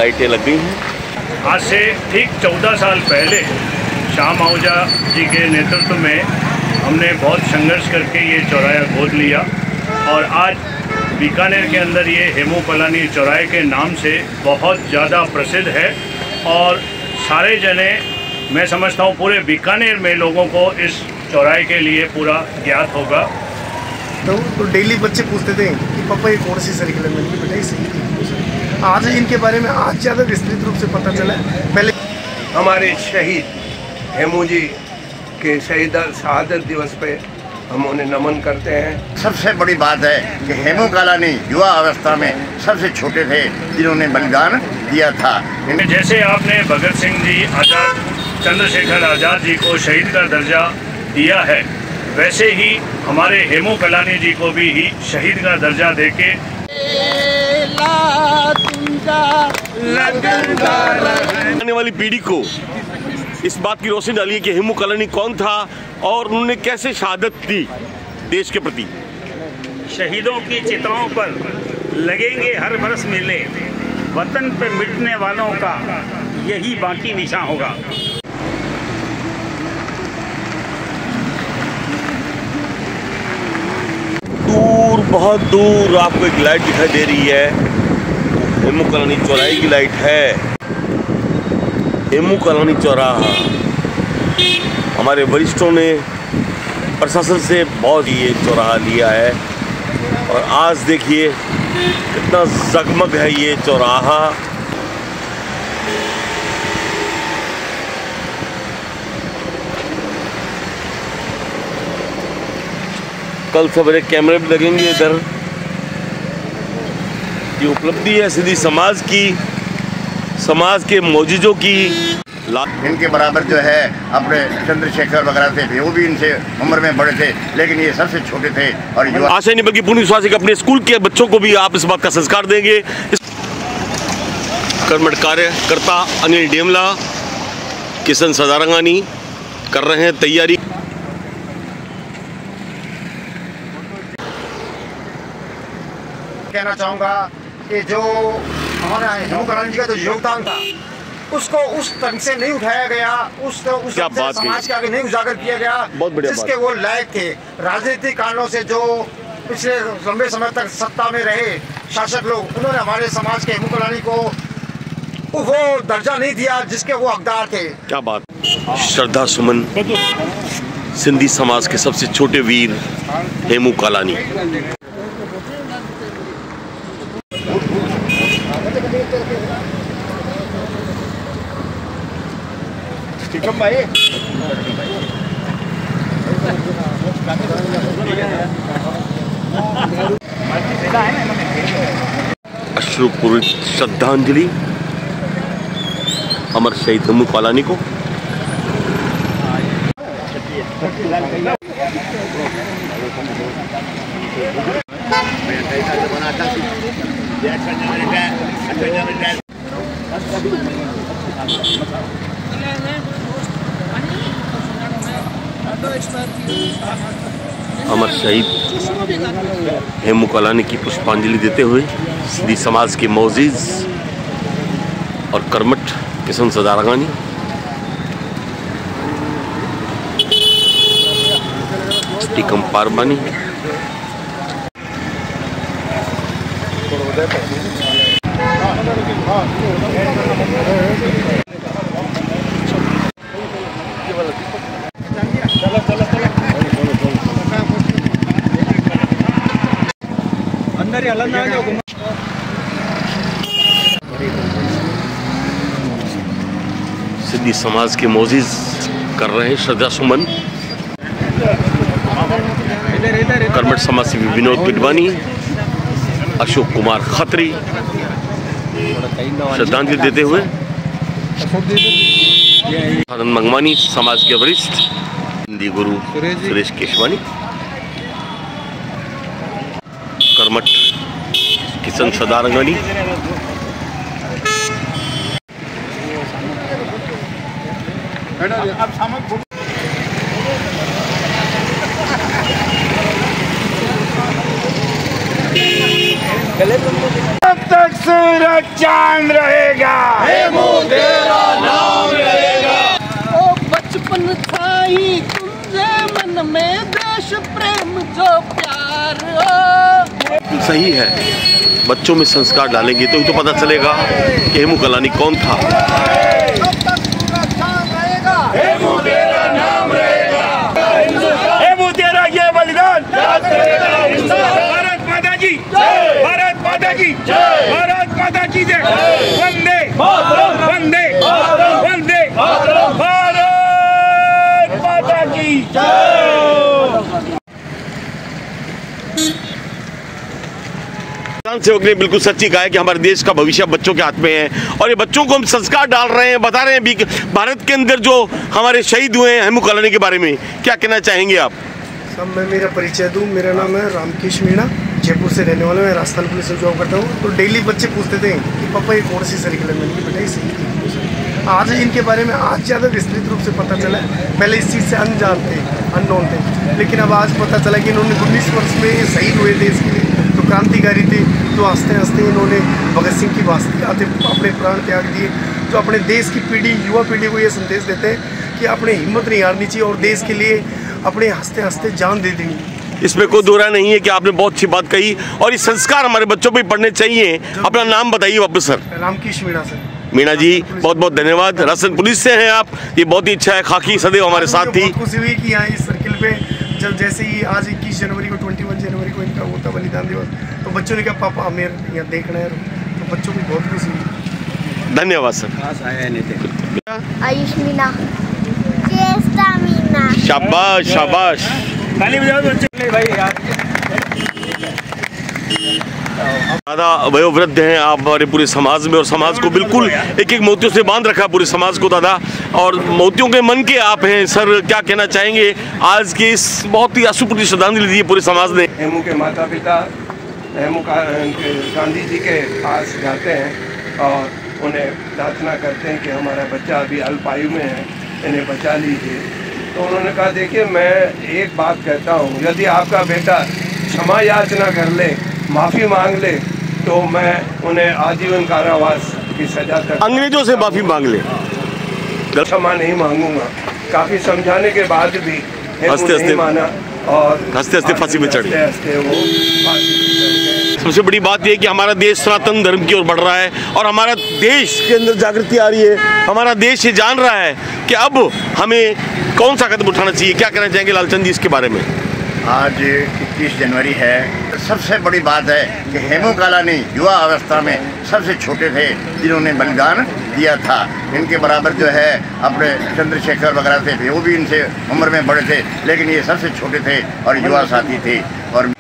लाइटें लग गई हैं। आज से ठीक 14 साल पहले श्याम आहूजा जी के नेतृत्व में हमने बहुत संघर्ष करके ये चौराहा गोद लिया और आज बीकानेर के अंदर ये हेमू कॉलोनी चौराहे के नाम से बहुत ज़्यादा प्रसिद्ध है और सारे जने, मैं समझता हूँ पूरे बीकानेर में लोगों को इस चौराहे के लिए पूरा ज्ञात होगा। तो डेली बच्चे पूछते थे कि पापा ये कौन सी साइकिल है, मैंने बेटा इसी। आज इनके बारे में आज ज़्यादा विस्तृत रूप से पता चला है। पहले हमारे शहीद हेमू जी के शहादत दिवस पे हम उन्हें नमन करते हैं। सबसे बड़ी बात है कि हेमू कॉलोनी युवा अवस्था में सबसे छोटे थे जिन्होंने बलिदान दिया था। जैसे आपने भगत सिंह जी, आज़ाद चंद्रशेखर आज़ाद जी को शहीद का दर्जा दिया है, वैसे ही हमारे हेमू कॉलोनी जी को भी शहीद का दर्जा देके आने वाली पीढ़ी को इस बात की रोशनी डाली है कि हेमू कॉलोनी कौन था और उन्होंने कैसे शहादत दी देश के प्रति। शहीदों की चिताओं पर लगेंगे हर बरस मेले, वतन पे मिटने वालों का यही बाकी निशान होगा। दूर, बहुत दूर आपको एक लाइट दिखाई दे रही है। हेमू कॉलोनी चौराहे की लाइट है। हेमू कॉलोनी चौराहा हमारे वरिष्ठों ने प्रशासन से बहुत ये चौराहा लिया है और आज देखिए कितना जगमग है ये चौराहा। कल सवेरे कैमरे भी लगेंगे इधर। ये उपलब्धि है सीधी समाज की, समाज के मौजूदों की। इनके बराबर जो है अपने चंद्रशेखर वगैरह थे, वो भी इनसे उम्र में बड़े थे, लेकिन ये सबसे छोटे थे। और आशा नहीं बल्कि पूर्ण विश्वास है कि अपने स्कूल के बच्चों को भी आप इस बात का संस्कार देंगे। कर्मठ कार्यकर्ता अनिल डेमला, किशन सदारंगानी कर रहे हैं तैयारी। कहना चाहूँगा कि जो हमारा हेमू कॉलोनी का जो योगदान था उसको उस ढंग से नहीं उठाया गया, उस समाज के आगे नहीं उजागर किया गया जिसके वो लायक थे। राजनीतिक कारणों से जो पिछले लंबे समय तक सत्ता में रहे शासक लोग, उन्होंने हमारे समाज के हेमू कॉलोनी को वो दर्जा नहीं दिया जिसके वो हकदार थे। क्या बात। श्रद्धा सुमन सिंधी समाज के सबसे छोटे वीर हेमू कॉलोनी। अश्रुपूरित श्रद्धांजलि अमर शहीद हेमू कॉलोनी को। अमर शहीद हेमू कॉलोनी की पुष्पांजलि देते हुए सीधी समाज के मौजीज और कर्मठ किशन सदारंगानी, टीकम पारबानी, सिंधी समाज के मौजीज कर रहे हैं श्रद्धा सुमन। कर्मठ समाज सेवी विनोद बिडवानी, अशोक कुमार खत्री श्रद्धांजलि देते हुए, आनंद मंगवानी समाज के वरिष्ठ, हिंदी गुरु सुरेश केशवानी, कर्मठ किशन सदारंगानी, जब तक सूरज चांद रहेगा, हेमू तेरा नाम रहेगा। ओ बचपन था ही तुझे मन में देश प्रेम जो प्यार हो। सही है, बच्चों में संस्कार डालेंगे तो ही तो पता चलेगा कि हेमू कलानी कौन था। जब तक सूरज चांद रहेगा, हेमू तेरा नाम रहेगा। हेमू तेरा ये बलिदान याद करेगा भारत माता की जय, भारत माता की जय, भारत माता की जय। वंदे वंदे वंदे भारत माता की जय। सेवक ने बिल्कुल सच्ची कहा है कि हमारे देश का भविष्य बच्चों के हाथ में है और ये बच्चों को हम संस्कार डाल रहे हैं, बता रहे हैं भी भारत के अंदर जो हमारे शहीद हुए हैं हेमू कलानी के बारे में क्या कहना चाहेंगे आप? सब मैं मेरा परिचय दूं, मेरा नाम है रामकेश मीणा, जयपुर से रहने वाला, मैं राजस्थान पुलिस में जॉब करता हूँ। तो डेली बच्चे पूछते थे कि पापा ये कौन सी सर्किल है, मैंने बेटा ये आज इनके बारे में आज ज़्यादा विस्तृत रूप से पता चला है। पहले इस चीज़ से अननोन थे, लेकिन अब आज पता चला कि इन्होंने 19 वर्ष में शहीद हुए देश के लिए, तो क्रांतिकारी थे। तो हंसते हंसते इन्होंने भगत सिंह की वास्ते आते अपने प्राण त्याग दिए, जो अपने देश की पीढ़ी युवा पीढ़ी को ये संदेश देते हैं कि अपनी हिम्मत नहीं हारनी चाहिए और देश के लिए अपने हंसते हंसते जान दे देनी। इसमें कोई दो राय नहीं है कि आपने बहुत अच्छी बात कही और ये संस्कार हमारे बच्चों पे पढ़ने चाहिए। अपना नाम बताइए वापस सर। रामकेश मीणा सर। मीणा जी बहुत बहुत धन्यवाद। राजस्थान पुलिस से हैं आप, ये बहुत ही अच्छा है, खाकी सदैव हमारे साथ थी। बहुत खुशी हुई कि यहाँ इस सर्किल पे जब जैसे ही आज 21 जनवरी को 21 जनवरी को इनका होता बलिदान दिवस, तो बच्चों ने कहा पापा हमें यहाँ देखना है, तो बच्चों की बहुत खुशी हुई। धन्यवाद सर। आयुष मीना, चेष्टा मीना। शाबाश शाबाश। ताली बजाओ बच्चे भाई यार। दादा वयोवृद्ध हैं आप हमारे पूरे समाज में और समाज को बिल्कुल एक एक मोतियों से बांध रखा पूरे समाज को दादा, और मोतियों के मन के आप हैं सर। क्या कहना चाहेंगे आज के इस बहुत ही अशुभ श्रद्धांजलि दी पूरे समाज ने? हेमू के माता पिता हेमू गांधी जी के पास जाते हैं और उन्हें प्रार्थना करते हैं कि हमारा बच्चा अभी अल्पायु में है, इन्हें बचा लीजिए। तो उन्होंने कहा देखिए मैं एक बात कहता हूँ, यदि आपका बेटा क्षमा याचना कर ले, माफ़ी मांग ले, तो मैं उन्हें आजीवन कारावास की सजा कर, अंग्रेजों से माफ़ी मांग ले, क्षमा नहीं मांगूंगा। काफ़ी समझाने के बाद भी हंसते नहीं माना और हंसते हंसते फांसी पे चढ़ गए। वो फांसी पे चढ़ गए। सबसे बड़ी बात यह कि हमारा देश सनातन धर्म की ओर बढ़ रहा है और हमारा देश के अंदर जागृति आ रही है। हमारा देश ये जान रहा है कि अब हमें कौन सा कदम उठाना चाहिए। क्या कहना चाहेंगे लालचंद जी इसके बारे में? आज 21 जनवरी है। सबसे बड़ी बात है कि हेमू कलानी युवा अवस्था में सबसे छोटे थे जिन्होंने बलिदान दिया था। इनके बराबर जो है अपने चंद्रशेखर वगैरह थे, वो भी इनसे उम्र में बड़े थे, लेकिन ये सबसे छोटे थे और युवा साथी थे। और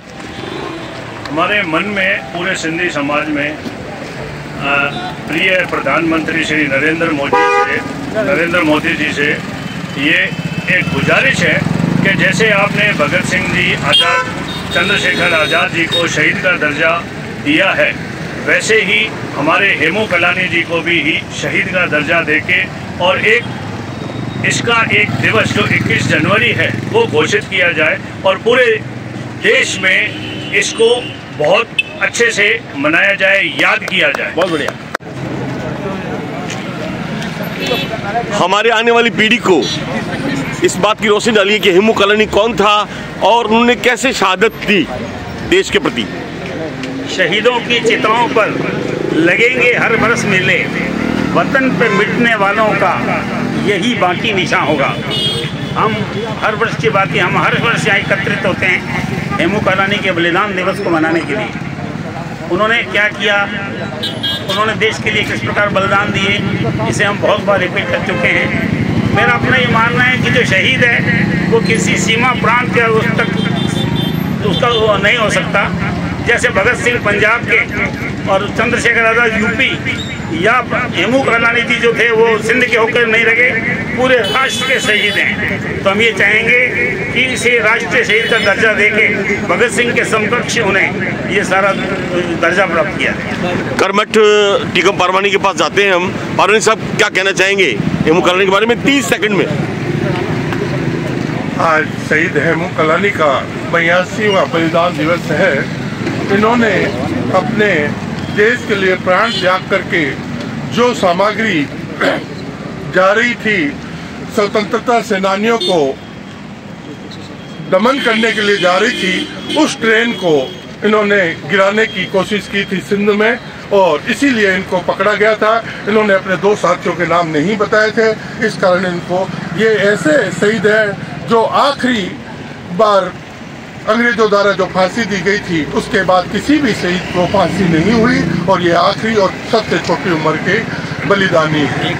हमारे मन में पूरे सिंधी समाज में प्रिय प्रधानमंत्री श्री नरेंद्र मोदी जी से ये एक गुजारिश है कि जैसे आपने भगत सिंह जी, आज़ाद चंद्रशेखर आज़ाद जी को शहीद का दर्जा दिया है, वैसे ही हमारे हेमू कलानी जी को भी शहीद का दर्जा देके और इसका एक दिवस जो 21 जनवरी है वो घोषित किया जाए और पूरे देश में इसको बहुत अच्छे से मनाया जाए, याद किया जाए। बहुत बढ़िया। हमारे आने वाली पीढ़ी को इस बात की रोशनी डाली है कि हेमू कलानी कौन था और उन्होंने कैसे शहादत दी देश के प्रति। शहीदों की चिताओं पर लगेंगे हर बरस मेले, वतन पे मिटने वालों का यही बाकी निशान होगा। हम हर वर्ष की बात हम हर वर्ष यहाँ एकत्रित होते हैं हेमू कलानी के बलिदान दिवस को मनाने के लिए। उन्होंने क्या किया, उन्होंने देश के लिए किस प्रकार बलिदान दिए, इसे हम बहुत बार रिपीट कर चुके हैं। मेरा अपना ये मानना है कि जो शहीद है वो किसी सीमा प्रांत के उस तक उसका वो नहीं हो सकता। जैसे भगत सिंह पंजाब के और चंद्रशेखर आज़ाद यूपी या हेमू कलानी जी जो थे वो सिंध के होकर नहीं रहे, पूरे राष्ट्र के शहीद हैं। तो हम ये चाहेंगे कि इसे राष्ट्रीय शहीद का दर्जा देके भगत सिंह के समकक्ष उन्हें ये सारा दर्जा प्राप्त किया है। कर्मठ टीकम पारवानी के पास जाते हैं हम। पारवानी साहब क्या कहना चाहेंगे हेमू कलानी के बारे में 30 सेकंड में? आज शहीद हेमू कलानी का 82वां बलिदान दिवस है। इन्होंने अपने देश के लिए प्राण त्याग करके जो सामग्री जा रही थी स्वतंत्रता सेनानियों को दमन करने के लिए जा रही थी, उस ट्रेन को इन्होंने गिराने की कोशिश की थी सिंध में, और इसीलिए इनको पकड़ा गया था। इन्होंने अपने 2 साथियों के नाम नहीं बताए थे, इस कारण इनको, ये ऐसे शहीद हैं जो आखिरी बार अंग्रेजों द्वारा जो फांसी दी गई थी उसके बाद किसी भी शहीद को फांसी नहीं हुई, और ये आखिरी और सबसे छोटी उम्र के बलिदानी है।